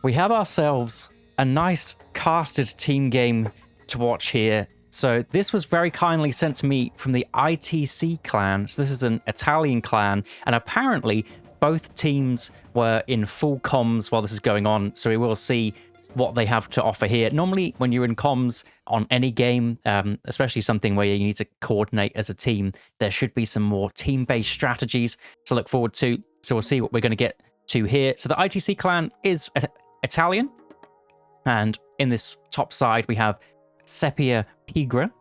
we have ourselves a nice casted team game to watch here. So this was very kindly sent to me from the ITC clan. So this is an Italian clan, and apparently both teams were in full comms while this is going on. So we will see what they have to offer here. Normally, when you're in comms on any game, especially something where you need to coordinate as a team, there should be some more team-based strategies to look forward to. So we'll see what we're going to get to here. So the ITC clan is Italian, and in this top side, we have Sepia Pigra,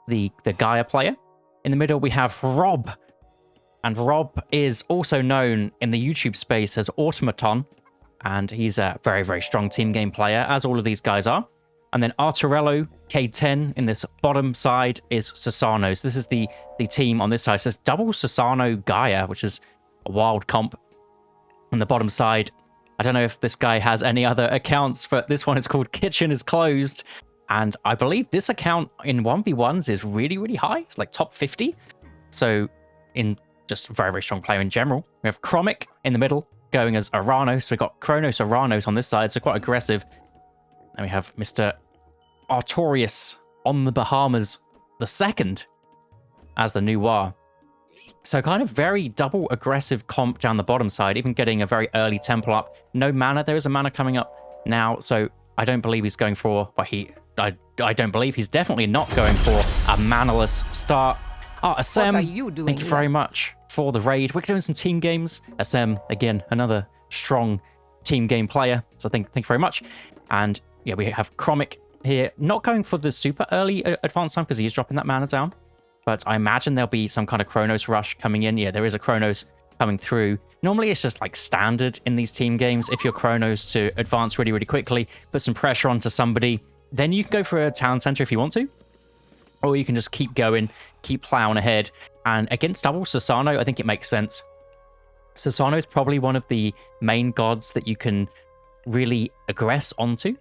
the Gaia player. In the middle, we have Rob, and Rob is also known in the YouTube space as Automaton, and he's a very, very strong team game player, as all of these guys are. And then Arturello K10 in this bottom side is Susano. So this is the team on this side. So it's double Susano Gaia, which is a wild comp. On the bottom side, I don't know if this guy has any other accounts, but this one is called Kitchen is Closed. And I believe this account in 1v1s is really, really high. It's like top 50. So in just a very, very strong player in general. We have Chromic in the middle, going as Aranos. So we've got Kronos Aranos on this side, so quite aggressive. And we have Mr. Artorius on the Bahamas the second as the Noir. So kind of very double aggressive comp down the bottom side, even getting a very early temple up. No mana. There is a mana coming up now, so I don't believe he's going for... Well, I don't believe he's definitely not going for a manaless start. Oh, Asem, thank you very much for the raid. We're doing some team games. Asem, again, another strong team game player. So thank you very much. And yeah, we have Chromic here, not going for the super early advanced time because he is dropping that mana down. But I imagine there'll be some kind of Chronos rush coming in. Yeah, there is a Chronos coming through. Normally it's just like standard in these team games. If you're Chronos to advance really, really quickly, put some pressure onto somebody, then you can go for a town center if you want to. Or you can just keep going, keep plowing ahead. And against double Susano, I think it makes sense. Susano is probably one of the main gods that you can really aggress onto,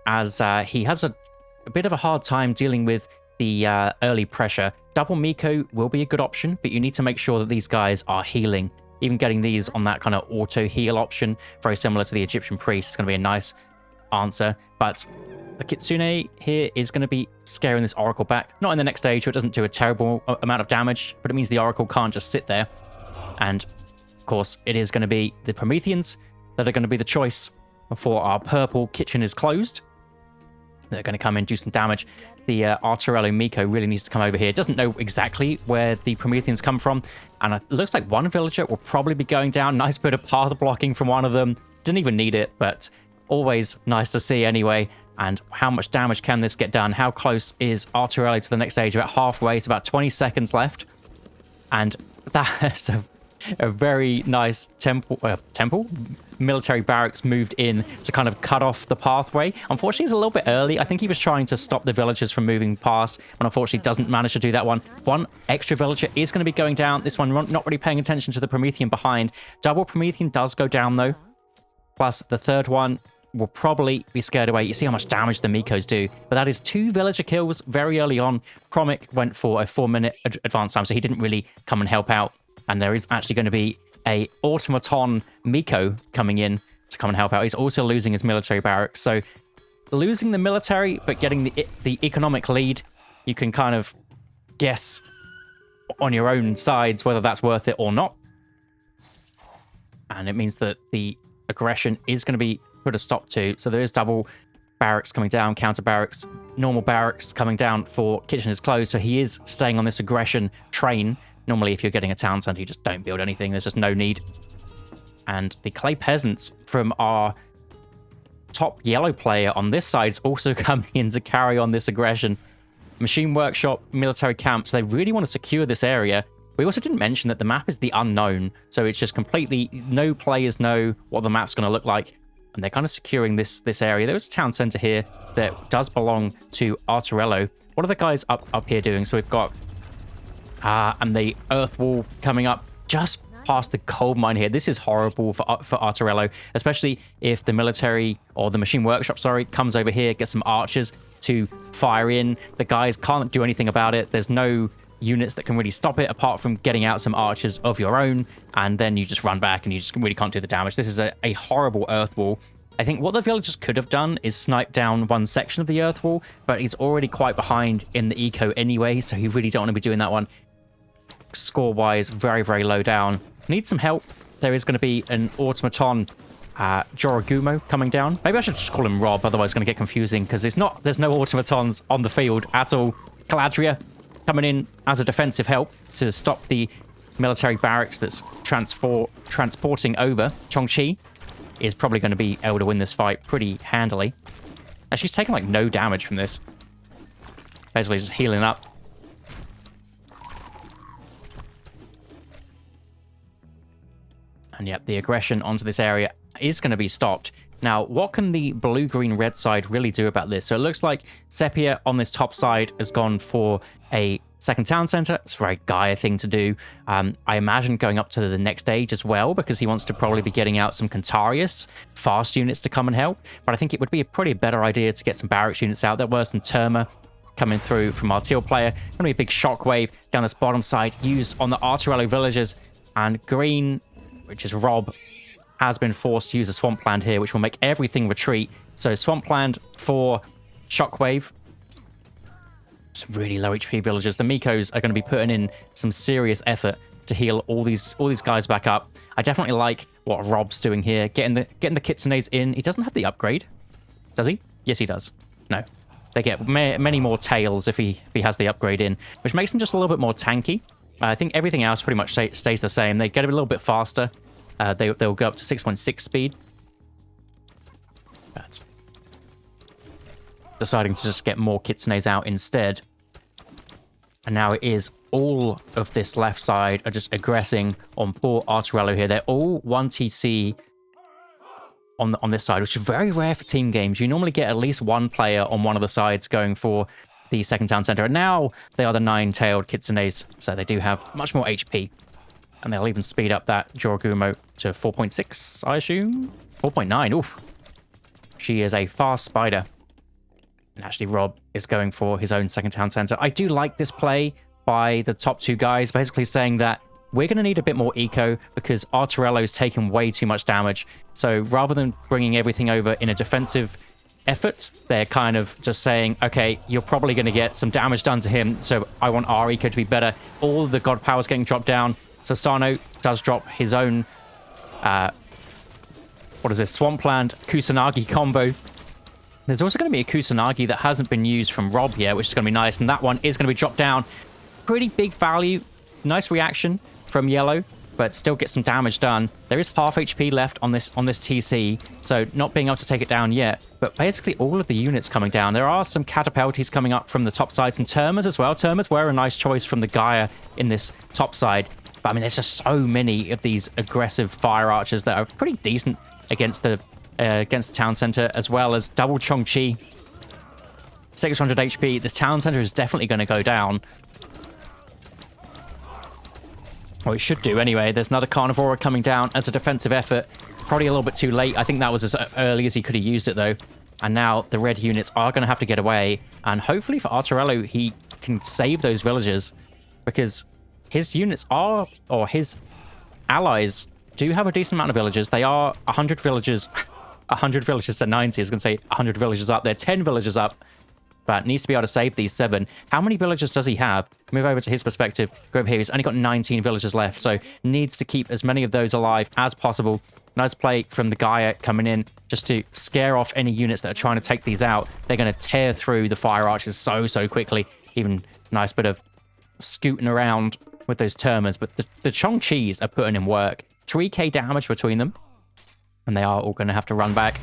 as he has a bit of a hard time dealing with the early pressure. Double Miko will be a good option, but you need to make sure that these guys are healing. Even getting these on that kind of auto heal option, very similar to the Egyptian priest, is going to be a nice answer. But the Kitsune here is going to be scaring this Oracle back. Not in the next stage, so it doesn't do a terrible amount of damage, but it means the Oracle can't just sit there. And, of course, it is going to be the Prometheans that are going to be the choice for our purple Kitchen is Closed. They're going to come in, do some damage. The Arturello Miko really needs to come over here. Doesn't know exactly where the Prometheans come from. And it looks like one villager will probably be going down. Nice bit of path blocking from one of them. Didn't even need it, but always nice to see anyway. And how much damage can this get done? How close is Arturello to the next stage? About halfway. It's about 20 seconds left. And that's a very nice temple? Military barracks moved in to kind of cut off the pathway. Unfortunately, it's a little bit early. I think he was trying to stop the villagers from moving past, and unfortunately doesn't manage to do that one. One extra villager is going to be going down. This one not really paying attention to the Promethean behind. Double Promethean does go down, though. Plus, the third one will probably be scared away. You see how much damage the Mikos do. But that is 2 villager kills very early on. Chromic went for a 4-minute advance time, so he didn't really come and help out. And there is actually going to be a automaton Miko coming in to come and help out. He's also losing his military barracks. So losing the military, but getting the economic lead, you can kind of guess on your own sides whether that's worth it or not. And it means that the aggression is going to be put a stop to. So there is double barracks coming down, counter barracks, normal barracks coming down for Kitchen is Closed. So he is staying on this aggression train. Normally, if you're getting a town center, you just don't build anything. There's just no need. And the Clay Peasants from our top yellow player on this side is also coming in to carry on this aggression. Machine Workshop, military camps, they really want to secure this area. We also didn't mention that the map is the unknown. So it's just completely, no players know what the map's going to look like. And they're kind of securing this area. There's a town center here that does belong to Arturello. What are the guys up here doing? So we've got... and the earth wall coming up just past the coal mine here. This is horrible for Arturello, especially if the military or the machine workshop, comes over here, gets some archers to fire in. The guys can't do anything about it. There's no units that can really stop it apart from getting out some archers of your own, and then you just run back and you just really can't do the damage. This is a horrible earth wall. I think what the villagers could have done is snipe down one section of the earth wall, but he's already quite behind in the eco anyway, so you really don't want to be doing that one. Score-wise, very, very low down. Needs some help. There is going to be an automaton Jorogumo coming down. Maybe I should just call him Rob, otherwise it's going to get confusing, because there's no automatons on the field at all. Caladria coming in as a defensive help to stop the military barracks that's transporting over. Chongqi is probably going to be able to win this fight pretty handily. And she's taking like no damage from this. Basically just healing up. And yep, the aggression onto this area is going to be stopped. Now, what can the blue, green, red side really do about this? So it looks like Sepia on this top side has gone for a second town center. It's a very Gaia thing to do. I imagine going up to the next stage as well, because he wants to probably be getting out some Cantarius, fast units to come and help. But I think it would be a pretty better idea to get some barracks units out. There were some Terma coming through from our teal player. Going to be a big shockwave down this bottom side used on the Arturello villagers. And green, which is Rob, has been forced to use a Swampland here, which will make everything retreat. So Swampland for Shockwave. Some really low HP villagers. The Mikos are going to be putting in some serious effort to heal all these guys back up. I definitely like what Rob's doing here. Getting the Kitsunes in. He doesn't have the upgrade. Does he? Yes, he does. No. They get many more tails if he has the upgrade in, which makes them just a little bit more tanky. I think everything else pretty much stays the same. They get a little bit faster. They'll go up to 6.6 speed. That's deciding to just get more Kitsunes out instead. And now it is all of this left side are just aggressing on poor Arturello here. They're all 1 TC on this side, which is very rare for team games. You normally get at least one player on one of the sides going for the second town center. And now they are the 9-tailed Kitsunes, so they do have much more HP. And they'll even speed up that Jorogumo to 4.6, I assume? 4.9, oof. She is a fast spider. And actually, Rob is going for his own second town center. I do like this play by the top two guys, basically saying that we're going to need a bit more eco because Arturello's taken way too much damage. So rather than bringing everything over in a defensive effort, they're kind of just saying, okay, you're probably going to get some damage done to him, so I want our eco to be better. All the god powers getting dropped down. So Sano does drop his own, what is this, Swampland Kusanagi combo. There's also going to be a Kusanagi that hasn't been used from Rob here, which is going to be nice, and that one is going to be dropped down. Pretty big value, nice reaction from Yellow, but still get some damage done. There is half HP left on this TC, so not being able to take it down yet, but basically all of the units coming down. There are some Catapulties coming up from the top side, some Termas as well. Termas were a nice choice from the Gaia in this top side. But I mean, there's just so many of these aggressive fire archers that are pretty decent against the town center, as well as double Chongqi. 600 HP. This town center is definitely going to go down. Or it should do anyway. There's another Carnivora coming down as a defensive effort. Probably a little bit too late. I think that was as early as he could have used it, though. And now the red units are going to have to get away. And hopefully for Arturello, he can save those villagers. Because his units are, or his allies do have a decent amount of villagers. They are 100 villagers. 100 villagers to 90. I was going to say 100 villagers up. They're 10 villagers up. But needs to be able to save these 7. How many villagers does he have? Move over to his perspective. Go over here. He's only got 19 villagers left. So needs to keep as many of those alive as possible. Nice play from the Gaia coming in just to scare off any units that are trying to take these out. They're going to tear through the fire archers so quickly. Even nice bit of scooting around with those Termas. But the Chongqis are putting in work. 3k damage between them. And they are all going to have to run back.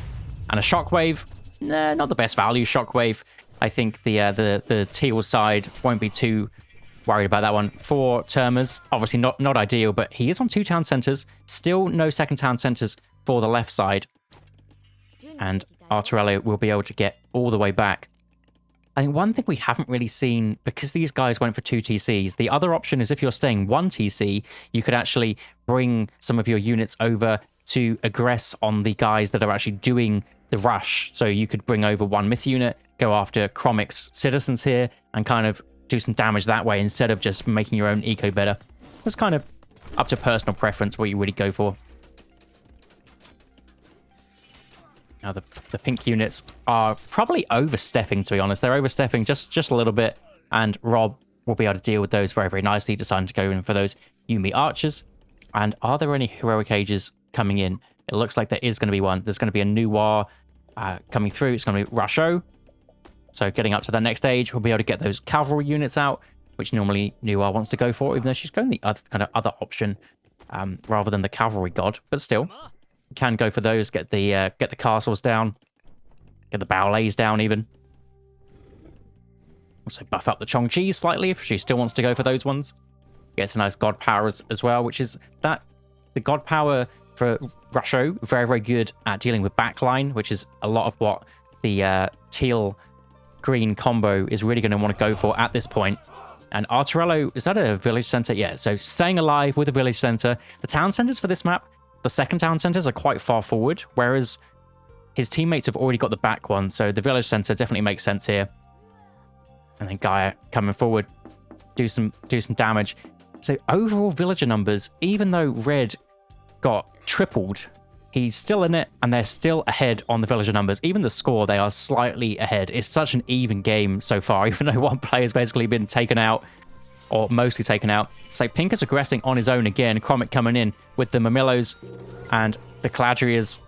And a Shockwave. Nah, not the best value Shockwave. I think the teal side won't be too worried about that one. 4 Termas, obviously not ideal, but he is on 2 town centers. Still no second town centers for the left side. And Arturello will be able to get all the way back. I think one thing we haven't really seen, because these guys went for 2 TCs, the other option is if you're staying 1 TC, you could actually bring some of your units over to aggress on the guys that are actually doing the rush. So you could bring over 1 myth unit, go after Cromic's citizens here, and kind of do some damage that way instead of just making your own eco better. It's kind of up to personal preference what you really go for. Now the pink units are probably overstepping, to be honest. They're overstepping just a little bit, and Rob will be able to deal with those very, very nicely, deciding to go in for those Yumi archers. And are there any heroic ages coming in? It looks like there is going to be one. There's going to be a new war coming through. It's going to be Rasho. So getting up to the next stage, we'll be able to get those cavalry units out, which normally Nuar wants to go for, even though she's going the other option rather than the cavalry god. But still, can go for those. Get the castles down, get the Baolays down even. Also buff up the Chongqi slightly if she still wants to go for those ones. Gets a nice god power as well, which is that the god power for Rasho, very, very good at dealing with backline, which is a lot of what the teal green combo is really going to want to go for at this point. And Arturello, is that a village center? Yeah, so staying alive with a village center. The town centers for this map, the second town centers are quite far forward, whereas his teammates have already got the back one, so the village center definitely makes sense here. And then Gaia coming forward, do some damage. So overall villager numbers, even though Red got tripled, he's still in it, and they're still ahead on the villager numbers. Even the score, they are slightly ahead. It's such an even game so far, even though one player's basically been taken out, or mostly taken out. It's like Pink is aggressing on his own again. Cromit coming in with the Mamillos and the Caladriers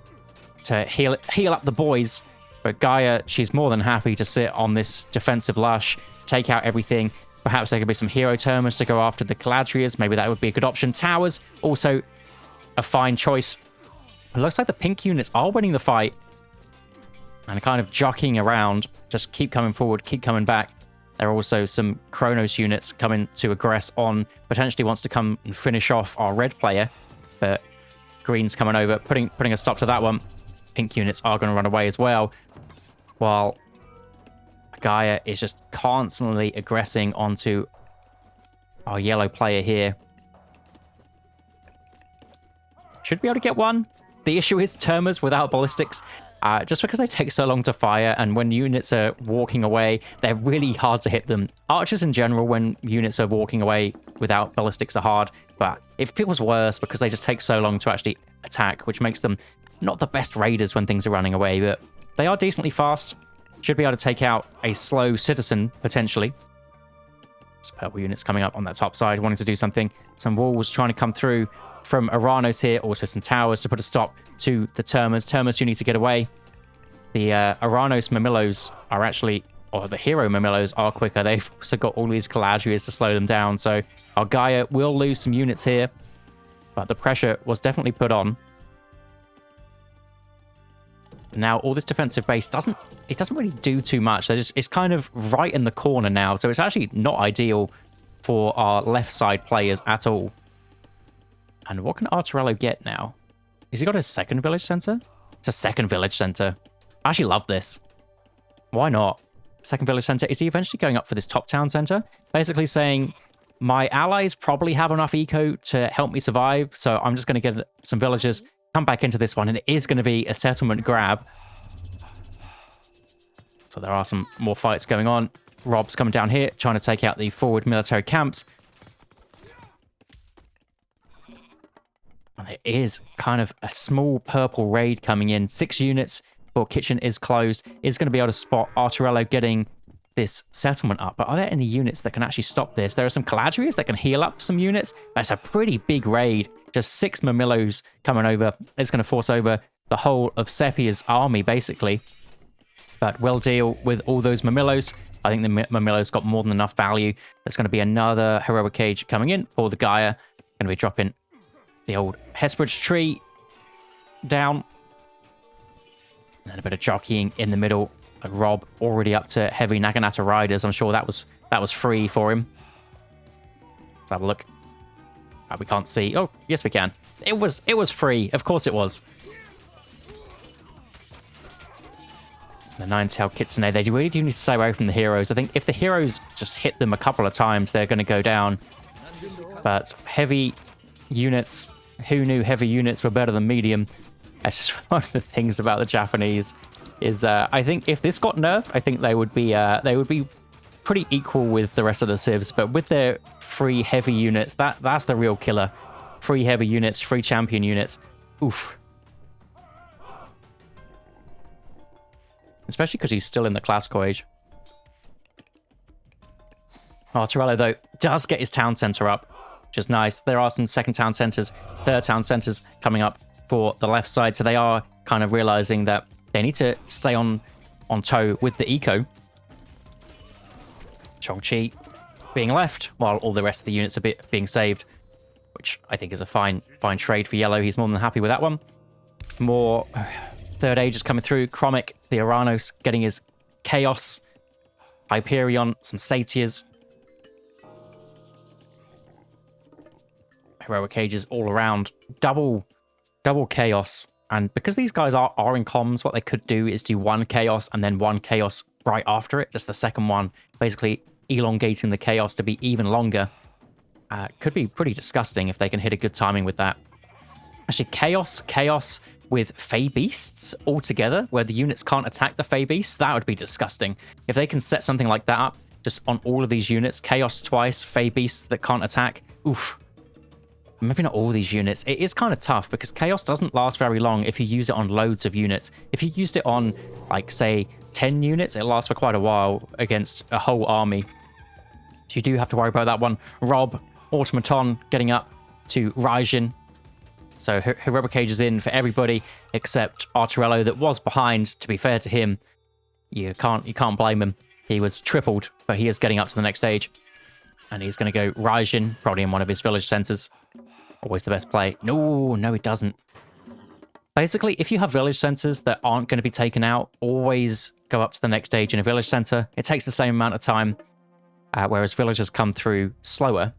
to heal up the boys. But Gaia, she's more than happy to sit on this defensive lush, take out everything. Perhaps there could be some hero termers to go after the Caladriers. Maybe that would be a good option. Towers, also a fine choice. It looks like the pink units are winning the fight and kind of jockeying around. Just keep coming forward, keep coming back. There are also some Kronos units coming to aggress on. Potentially wants to come and finish off our red player. But green's coming over, putting a stop to that one. Pink units are going to run away as well. While Gaia is just constantly aggressing onto our yellow player here. Should be able to get one. The issue is termers without ballistics. Just because they take so long to fire, and when units are walking away, they're really hard to hit them. Archers in general, when units are walking away without ballistics, are hard, but it feels worse because they just take so long to actually attack, which makes them not the best raiders when things are running away, but they are decently fast. Should be able to take out a slow citizen, potentially. Some purple units coming up on that top side, wanting to do something. Some walls trying to come through from Aranos here. Also some towers to put a stop to the Termers. Termers, you need to get away. The Aranos Mamillos are actually, or the hero Mamillos are quicker. They've also got all these Caladriers to slow them down. So our Gaia will lose some units here. But the pressure was definitely put on. Now, all this defensive base doesn't really do too much. It's kind of right in the corner now, so it's actually not ideal for our left side players at all. And what can Arturello get now? Has he got a second village center? It's a second village center. I actually love this. Why not? Second village center. Is he eventually going up for this top town center? Basically saying, my allies probably have enough eco to help me survive, so I'm just going to get some villagers, come back into this one, and it is going to be a settlement grab. So there are some more fights going on. Rob's coming down here, trying to take out the forward military camps. And it is kind of a small purple raid coming in. 6 units for kitchen is closed. Is going to be able to spot Arturello getting this settlement up. But are there any units that can actually stop this? There are some Caladriers that can heal up some units. That's a pretty big raid. Just 6 Mamillos coming over. It's going to force over the whole of Sepia's army, basically. But we'll deal with all those Mamillos. I think the Mamillos got more than enough value. There's going to be another heroic cage coming in for the Gaia. Going to be dropping the old Hespridge tree down. And then a bit of jockeying in the middle. Rob already up to heavy Naginata riders. I'm sure that was free for him. Let's have a look. We can't see. Oh, yes we can. It was free. Of course it was. The Nine-Tailed Kitsune, they really do need to stay away from the heroes. I think if the heroes just hit them a couple of times, they're going to go down. But heavy units, who knew heavy units were better than medium? That's just one of the things about the Japanese. Is I think if this got nerfed, I think they would be pretty equal with the rest of the civs. But with their free heavy units, that's the real killer. Free heavy units, free champion units. Oof. especially because he's still in the classical age. Arturello, though, does get his town center up, which is nice. There are some second town centers, third town centers coming up for the left side, so they are kind of realizing that they need to stay on toe with the eco. Chongqi being left while all the rest of the units are being saved, which I think is a fine trade for yellow. He's more than happy with that one. More third ages coming through. Chromic, the Aranos getting his chaos. Hyperion, some Satyrs. Heroic Ages all around. Double chaos. And because these guys are in comms, what they could do is do one chaos and then one chaos right after it. Just the second one, basically elongating the chaos to be even longer. Could be pretty disgusting if they can hit a good timing with that. Actually, chaos with Fey Beasts all together, where the units can't attack the Fey Beasts, that would be disgusting. If they can set something like that up, just on all of these units, chaos twice, Fey Beasts that can't attack, oof. Maybe not all these units. It is kind of tough because chaos doesn't last very long if you use it on loads of units. If you used it on, like, say, 10 units, it lasts for quite a while against a whole army. So you do have to worry about that one. Rob, Automaton getting up to Raijin. So Heroic Age is in for everybody except Arturello that was behind. To be fair to him, you can't blame him. He was tripled, but he is getting up to the next stage. And he's going to go Raijin, probably in one of his village centers. Always the best play. No, it doesn't. Basically, if you have village centers that aren't going to be taken out, always go up to the next stage in a village center. It takes the same amount of time, whereas villagers come through slower.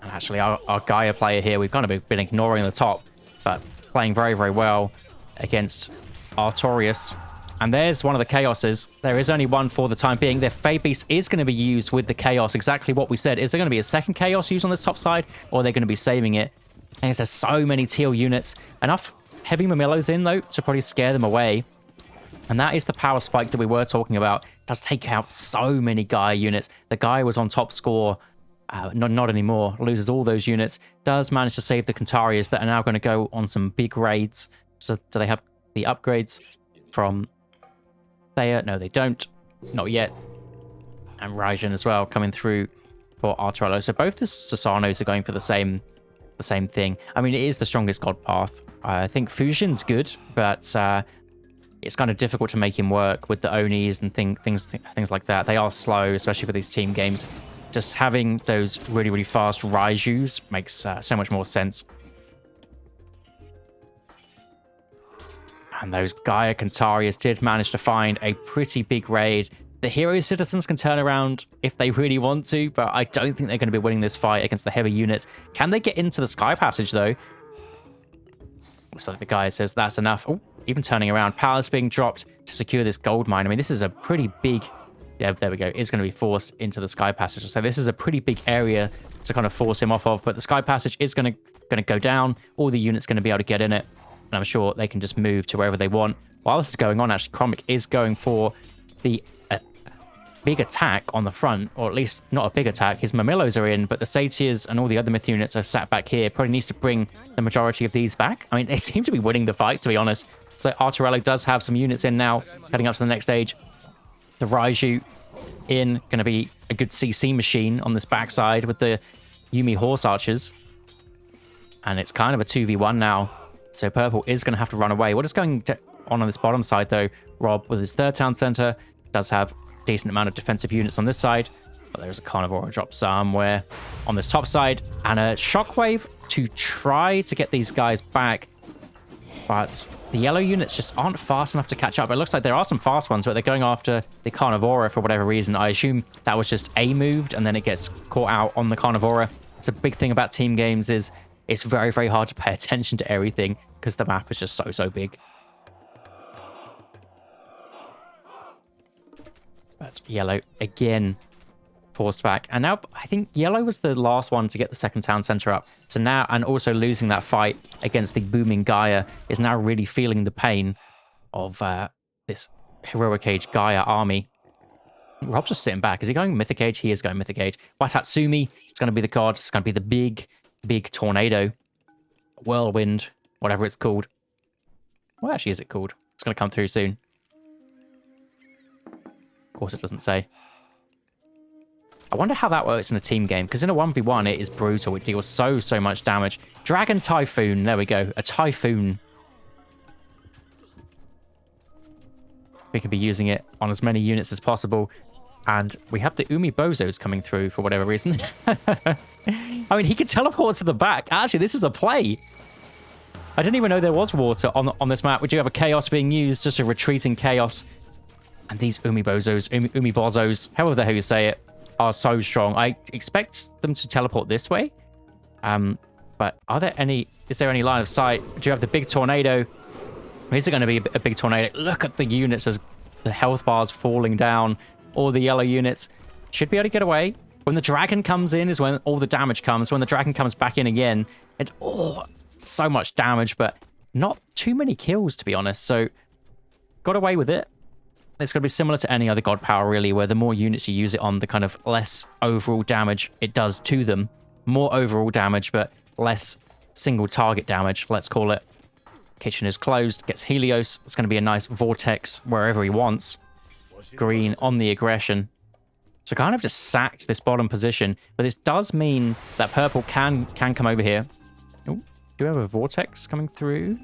And actually, our Gaia player here, we've kind of been ignoring the top, but playing very, very well against Artorias. And there's one of the Chaoses. There is only one for the time being. The Fey Beast is going to be used with the Chaos. Exactly what we said. Is there going to be a second Chaos used on this top side? Or are they going to be saving it? And there's so many teal units. Enough heavy Mamillos in, though, to probably scare them away. And that is the power spike that we were talking about. It does take out so many Gaia units. The Gaia was on top score. Not anymore. Loses all those units. Does manage to save the Kantarias that are now going to go on some big raids. So do they have the upgrades from... No, they don't. Not yet. And Raijin as well coming through for Arturello. So both the Sasanos are going for the same thing. I mean, it is the strongest god path. I think Fujin's good, but it's kind of difficult to make him work with the Onis and things like that. They are slow, especially for these team games. Just having those really, really fast Raijus makes so much more sense. And those Gaia Kantarias did manage to find a pretty big raid. The hero citizens can turn around if they really want to, but I don't think they're going to be winning this fight against the heavy units. Can they get into the Sky Passage, though? Looks like the guy says that's enough. Oh, even turning around. Palace being dropped to secure this gold mine. I mean, this is a pretty big... Yeah, there we go. It's going to be forced into the Sky Passage. So this is a pretty big area to kind of force him off of, but the Sky Passage is going to go down. All the units going to be able to get in it. And I'm sure they can just move to wherever they want. While this is going on, actually, Chromic is going for the big attack on the front, or at least not a big attack. His Mamillos are in, but the Satyrs and all the other myth units are sat back here. Probably needs to bring the majority of these back. I mean, they seem to be winning the fight, to be honest. So Arturello does have some units in now, heading up to the next stage. The Raiju in, going to be a good CC machine on this backside with the Yumi Horse Archers. And it's kind of a 2v1 now. So purple is going to have to run away. What is going on this bottom side, though? Rob, with his third town center, does have a decent amount of defensive units on this side. But there's a carnivore drop somewhere on this top side. And a shockwave to try to get these guys back. But the yellow units just aren't fast enough to catch up. It looks like there are some fast ones, but they're going after the Carnivora for whatever reason. I assume that was just A-moved, and then it gets caught out on the Carnivora. It's a big thing about team games is it's very, very hard to pay attention to everything because the map is just so big. But yellow, again, forced back. And now I think yellow was the last one to get the second town center up. So now, and also losing that fight against the booming Gaia, is now really feeling the pain of this Heroic Age Gaia army. Rob's just sitting back. Is he going Mythic Age? He is going Mythic Age. Watatsumi is going to be the god. It's going to be the big tornado. Whirlwind, whatever it's called. What actually is it called? It's going to come through soon. Of course, it doesn't say. I wonder how that works in a team game, because in a 1v1, it is brutal. It deals so much damage. Dragon Typhoon. There we go. A Typhoon. We could be using it on as many units as possible. And we have the Umi Bozos coming through for whatever reason. I mean, he could teleport to the back. Actually, this is a play. I didn't even know there was water on this map. We do have a Chaos being used, just a retreating Chaos. And these Umi Bozos, Umi Bozos, however the hell you say it, are so strong. I expect them to teleport this way. But is there any line of sight? Do you have the big tornado? Is it going to be a big tornado? Look at the units as the health bars falling down. All the yellow units should be able to get away. When the dragon comes in is when all the damage comes. When the dragon comes back in again, it's so much damage, but not too many kills, to be honest. So got away with it. It's going to be similar to any other god power, really, where the more units you use it on, the kind of less overall damage it does to them. More overall damage, but less single target damage, let's call it. Kitchen is closed, gets Helios. It's going to be a nice vortex wherever he wants. Green on the aggression. So kind of just sacked this bottom position, but this does mean that purple can come over here. Oh, do we have a vortex coming through?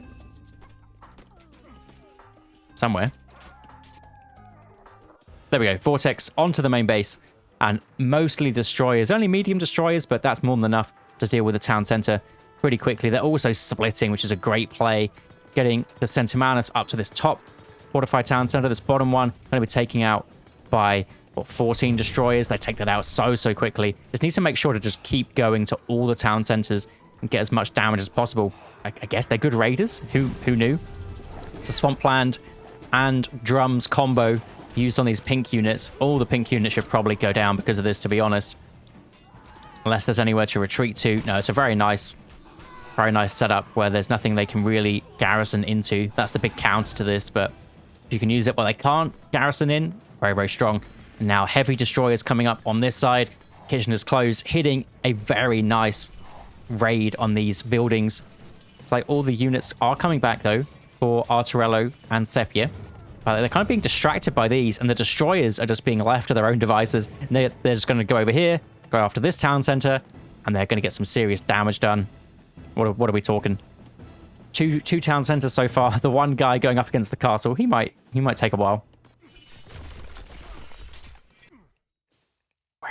Somewhere. There we go. Vortex onto the main base. And mostly destroyers. Only medium destroyers, but that's more than enough to deal with the town center pretty quickly. They're also splitting, which is a great play. Getting the Centimanus up to this top fortified town center. This bottom one going to be taken out by, 14 destroyers. They take that out so quickly. Just needs to make sure to just keep going to all the town centers and get as much damage as possible. I guess they're good raiders. Who knew? It's a Swampland and Drums combo used on these pink units. All the pink units should probably go down because of this, to be honest. Unless there's anywhere to retreat to. No, it's a very nice setup where there's nothing they can really garrison into. That's the big counter to this, but if you can use it, well, they can't garrison in. Very strong. And now heavy destroyers coming up on this side. Kitchen is closed, hitting a very nice raid on these buildings. It's like all the units are coming back, though, for Arturello and Sepia. They're kind of being distracted by these, and the destroyers are just being left to their own devices. And they're just going to go over here, go after this town center, and they're going to get some serious damage done. What are we talking? Two town centers so far. The one guy going up against the castle, he might take a while.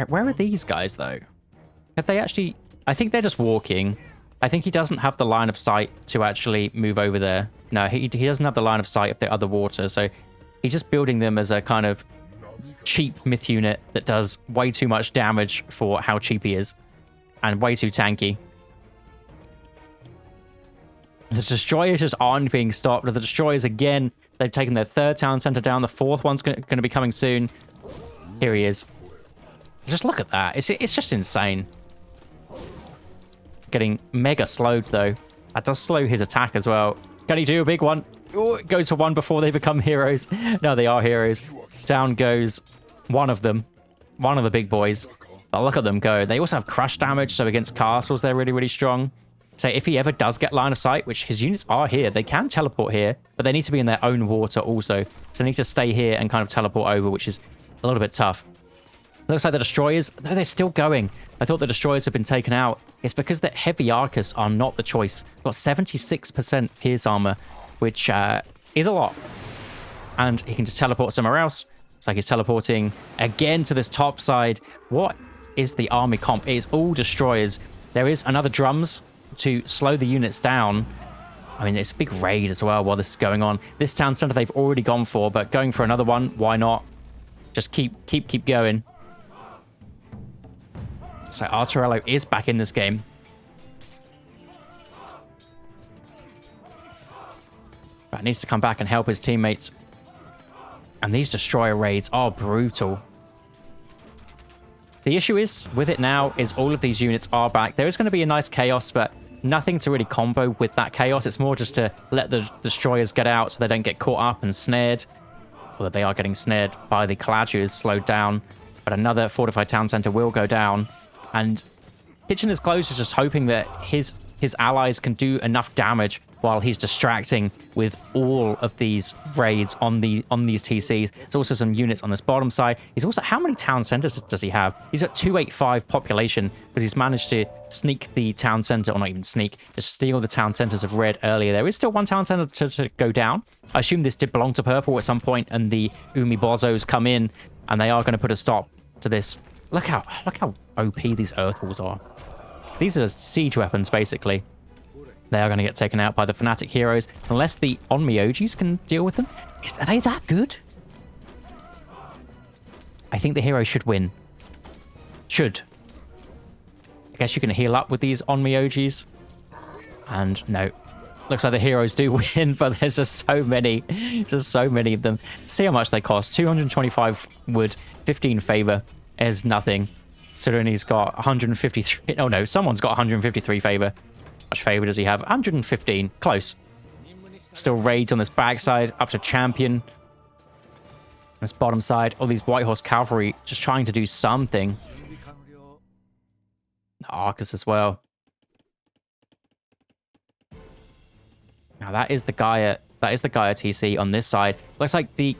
Where are these guys, though? Have they actually... I think they're just walking. I think he doesn't have the line of sight to actually move over there. No, he doesn't have the line of sight of the other water, so he's just building them as a kind of cheap myth unit that does way too much damage for how cheap he is. And way too tanky. The destroyers just aren't being stopped. The destroyers, again, they've taken their third town center down. The fourth one's going to be coming soon. Here he is. Just look at that. It's just insane. Getting mega slowed, though. That does slow his attack as well. Can he do a big one? Oh, it goes for one before they become heroes. No, they are heroes. Down goes one of them. One of the big boys. But look at them go. They also have crush damage, so against castles, they're really strong. So if he ever does get line of sight, which his units are here, they can teleport here, but they need to be in their own water also. So they need to stay here and kind of teleport over, which is a little bit tough. Looks like the destroyers, no, they're still going. I thought the destroyers have been taken out. It's because the heavy Arcus are not the choice. Got 76% pierce armor, which is a lot. And he can just teleport somewhere else. It's like he's teleporting again to this top side. What is the army comp? It is all destroyers. There is another drums to slow the units down. I mean, it's a big raid as well while this is going on. This town center they've already gone for, but going for another one, why not? Just keep going. So Arturello is back in this game. But needs to come back and help his teammates. And these destroyer raids are brutal. The issue is, with it now, is all of these units are back. There is going to be a nice chaos, but nothing to really combo with that chaos. It's more just to let the destroyers get out so they don't get caught up and snared. Although they are getting snared by the Calagers slowed down. But another fortified town center will go down. And Kitchen is closed is just hoping that his his allies can do enough damage while he's distracting with all of these raids on these TCs. There's also some units on this bottom side. He's also, how many town centers does he have? He's got 285 population, but he's managed to sneak the town center, or not even sneak, just steal the town centers of red earlier. There is still one town center to go down. I assume this did belong to purple at some point, and the Umi Bozos come in, and they are going to put a stop to this. Look how OP these earth walls are. These are siege weapons, basically. They are going to get taken out by the Fnatic heroes, unless the Onmyojis can deal with them. Are they that good? I think the heroes should win. Should. I guess you can heal up with these Onmyojis. And no. Looks like the heroes do win, but there's just so many. Just so many of them. See how much they cost. 225 wood, 15 favor is nothing. Sidoni's got 153. Oh no, someone's got 153 favor. How much favor does he have? 115. Close. Still raids on this backside, up to champion. This bottom side, all these White Horse cavalry just trying to do something. Arcus as well. Now that is the Gaia TC on this side. Looks like the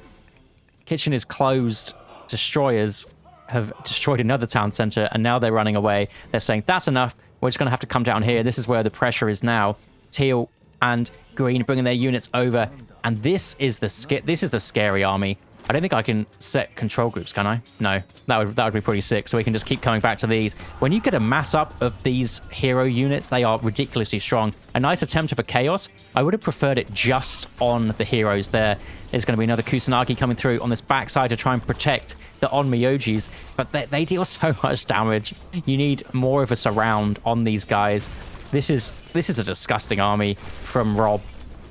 kitchen is closed. Destroyers have destroyed another town center, and now they're running away. They're saying, that's enough. We're just going to have to come down here. This is where the pressure is now. Teal and green bringing their units over. And this is the scary army. I don't think I can set control groups, can I? No, that would be pretty sick. So we can just keep coming back to these. When you get a mass up of these hero units, they are ridiculously strong. A nice attempt of a chaos. I would have preferred it just on the heroes there. There's going to be another Kusanagi coming through on this backside to try and protect the Onmyojis, but they deal so much damage. You need more of a surround on these guys. This is a disgusting army from Rob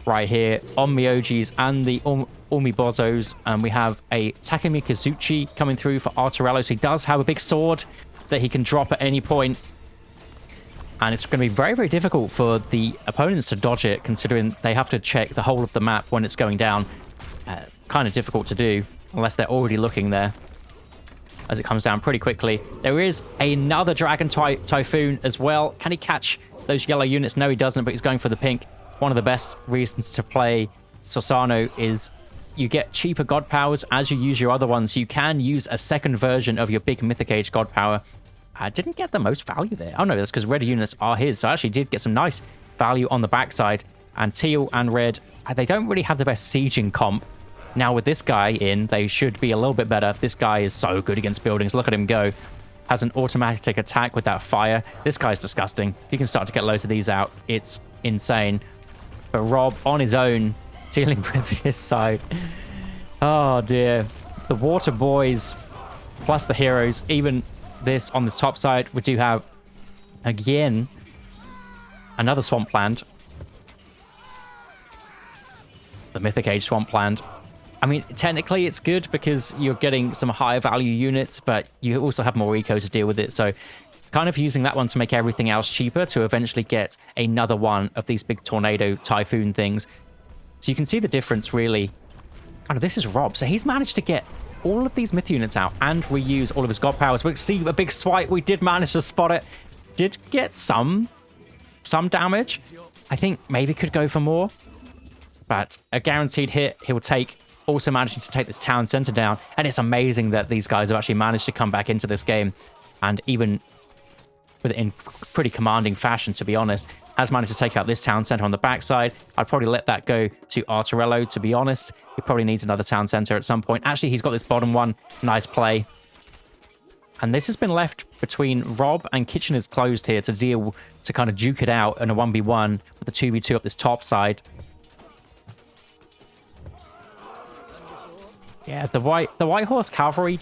right here. Onmyojis and the Umibozos, and we have a Takumi Kazuchi coming through for Arturello, so he does have a big sword that he can drop at any point. And it's going to be very, very difficult for the opponents to dodge it, considering they have to check the whole of the map when it's going down. Kind of difficult to do, unless they're already looking there, as it comes down pretty quickly. There is another Dragon Typhoon as well. Can he catch those yellow units? No, he doesn't, but he's going for the pink. One of the best reasons to play Sosano is you get cheaper god powers as you use your other ones. You can use a second version of your big Mythic Age god power. I didn't get the most value there. Oh no, that's because red units are his. So I actually did get some nice value on the backside. And teal and red, they don't really have the best sieging comp. Now with this guy in, they should be a little bit better. This guy is so good against buildings. Look at him go. Has an automatic attack with that fire. This guy's disgusting. If you can start to get loads of these out, it's insane. But Rob on his own, dealing with this side. Oh dear. The water boys plus the heroes. Even this on the top side, we do have, again, another swampland. It's the Mythic Age swampland. I mean, technically it's good because you're getting some higher value units, but you also have more eco to deal with it. So kind of using that one to make everything else cheaper to eventually get another one of these big tornado typhoon things. So you can see the difference, really. Oh, this is Rob. So he's managed to get all of these myth units out and reuse all of his god powers. We see a big swipe. We did manage to spot it. Did get some damage. I think maybe could go for more. But a guaranteed hit he will take. Also managing to take this town center down. And it's amazing that these guys have actually managed to come back into this game. And even with it in pretty commanding fashion, to be honest, has managed to take out this town center on the backside. I'd probably let that go to Arturello, to be honest. He probably needs another town center at some point. Actually, he's got this bottom one. Nice play. And this has been left between Rob and Kitchener's closed here to kind of duke it out in a 1v1 with the 2v2 up this top side. Yeah, the White Horse Cavalry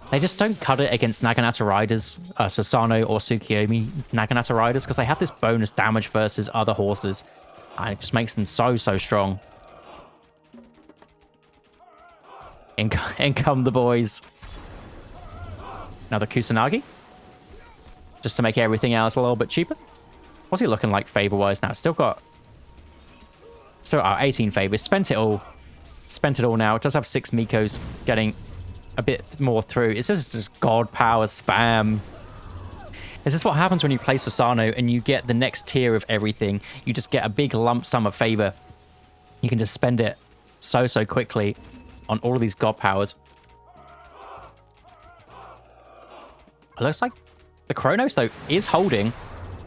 they just don't cut it against Naginata Riders, Sosano or Tsukiyomi Naginata Riders, because they have this bonus damage versus other horses. And it just makes them so strong. In come the boys. Another Kusanagi. Just to make everything else a little bit cheaper. What's he looking like favor-wise now? Still 18 favors. Spent it all now. It does have 6 Mikos, getting a bit more through. It's just God power spam. This is what happens when you play Susano and you get the next tier of everything. You just get a big lump sum of favor. You can just spend it so quickly on all of these god powers. It looks like the Kronos, though, is holding.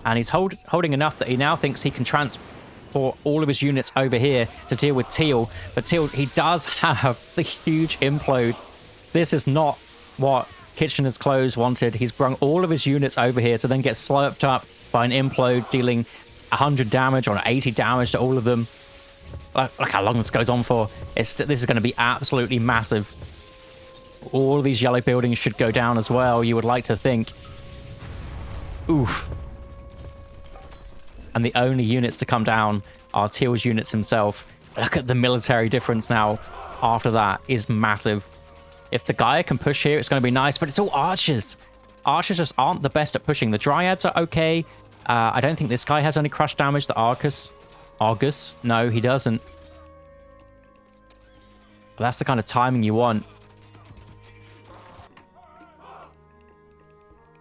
And he's holding enough that he now thinks he can transport all of his units over here to deal with Teal. But Teal, he does have the huge implode. This is not what Kitchener's Close wanted. He's brung all of his units over here to then get slurped up by an implode, dealing 100 damage or 80 damage to all of them. Look how long this goes on for. This is going to be absolutely massive. All of these yellow buildings should go down as well, you would like to think. Oof. And the only units to come down are Teal's units himself. Look at the military difference now after that is massive. If the Gaia can push here, it's going to be nice, but it's all archers. Archers just aren't the best at pushing. The Dryads are okay. I don't think this guy has any crush damage. The Argus? No, he doesn't. But that's the kind of timing you want.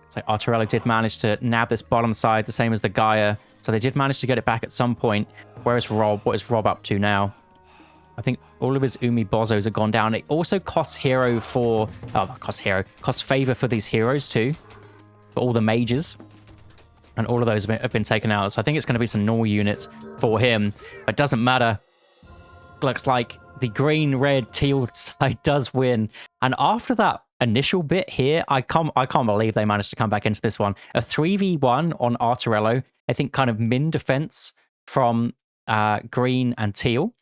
So Arturello did manage to nab this bottom side, the same as the Gaia. So they did manage to get it back at some point. Where is Rob? What is Rob up to now? I think all of his Umi Bozos have gone down. It also costs hero for... Oh, costs favor for these heroes too. For all the mages. And all of those have been taken out. So I think it's going to be some normal units for him. But it doesn't matter. Looks like the green, red, teal side does win. And after that initial bit here, I can't believe they managed to come back into this one. A 3v1 on Arturello. I think kind of min defense from green and teal.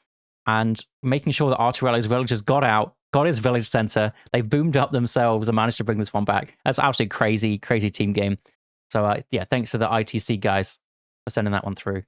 And making sure that Arturello's villagers got out, got his village center. They boomed up themselves and managed to bring this one back. That's absolutely crazy team game. So yeah, thanks to the ITC guys for sending that one through.